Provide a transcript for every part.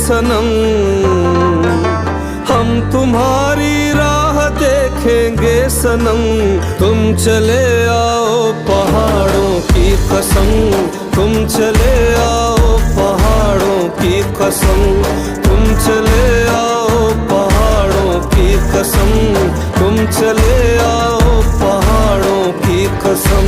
सनम, हम तुम्हारी राह देखेंगे सनम। तुम चले आओ पहाड़ों की कसम, तुम चले आओ पहाड़ों की कसम, तुम चले आओ पहाड़ों की कसम, तुम चले आओ पहाड़ों की कसम।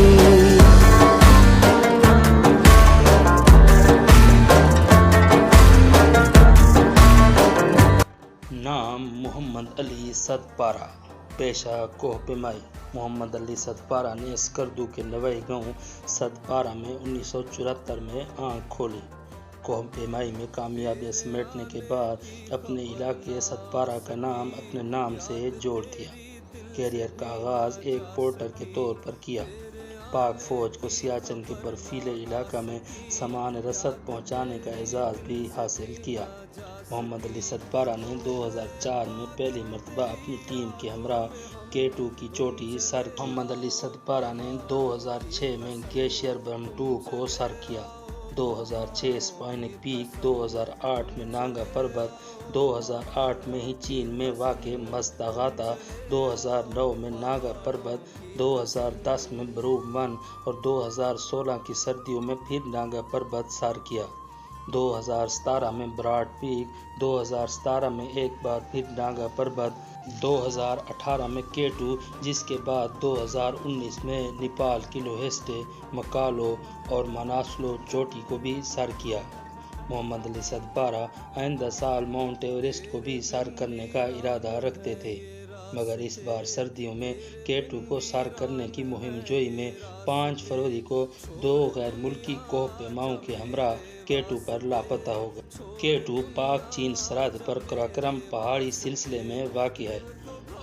नाम मोहम्मद अली सदपारा, पेशा कोह पेमाई। मोहम्मद अली सदपारा ने स्कर्दू के नवई गांव सदपारा में 1974 में आंख खोली। कोह पेमाई में कामयाबी समेटने के बाद अपने इलाके सदपारा का नाम अपने नाम से जोड़ दिया। कैरियर का आगाज़ एक पोर्टर के तौर पर किया। पाक फ़ौज को सियाचिन के बर्फीले इलाका में सामान रसद पहुंचाने का एजाज़ भी हासिल किया। मोहम्मद अली सदपारा ने 2004 में पहली मरतबा अपनी टीम के हमरा K2 की चोटी सर। मोहम्मद अली सदपारा ने 2006 में ग्लेशियर ब्रह्मटू को सर किया। 2006 स्पाइनिक पीक, 2008 में नांगा पर्वत, 2008 में ही चीन में वाक़े मस्तगाता, 2009 में नागा पर्वत, 2010 में ब्रूम वन और 2016 की सर्दियों में फिर नागा पर्वत सर किया। 2017 में ब्राड पीक, 2017 में एक बार फिर नागा पर्वत, 2018 में K2, जिसके बाद 2019 में नेपाल की लोहेस्टे, मकालो और मनासलो चोटी को भी सर किया। मोहम्मद अली सदपारा आइंदा साल माउंट एवरेस्ट को भी सर करने का इरादा रखते थे, मगर इस बार सर्दियों में K2 को सर करने की मुहिम जोई में 5 फरवरी को 2 गैर मुल्की कोह पेमाओं के हमरा K2 पर लापता हो गए। K2 पाक चीन सरहद पर कराकरम पहाड़ी सिलसिले में वाक़ है।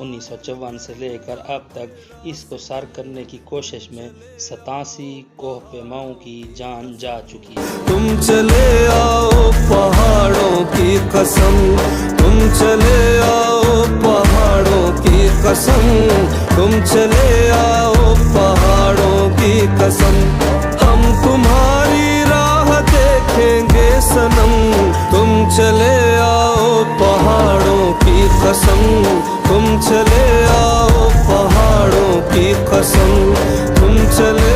1954 से लेकर अब तक इसको सर करने की कोशिश में 87 कोह पेमाओं की जान जा चुकी है। तुम चले आओ पहाड़ों की कसम, तुम चले आओ पहाड़ों की कसम, तुम चले आओ पहाड़ों की कसम। हम तुम्हारी राह देखेंगे सनम, तुम चले आओ पहाड़ों की कसम, तुम चले आओ पहाड़ों की कसम, तुम चले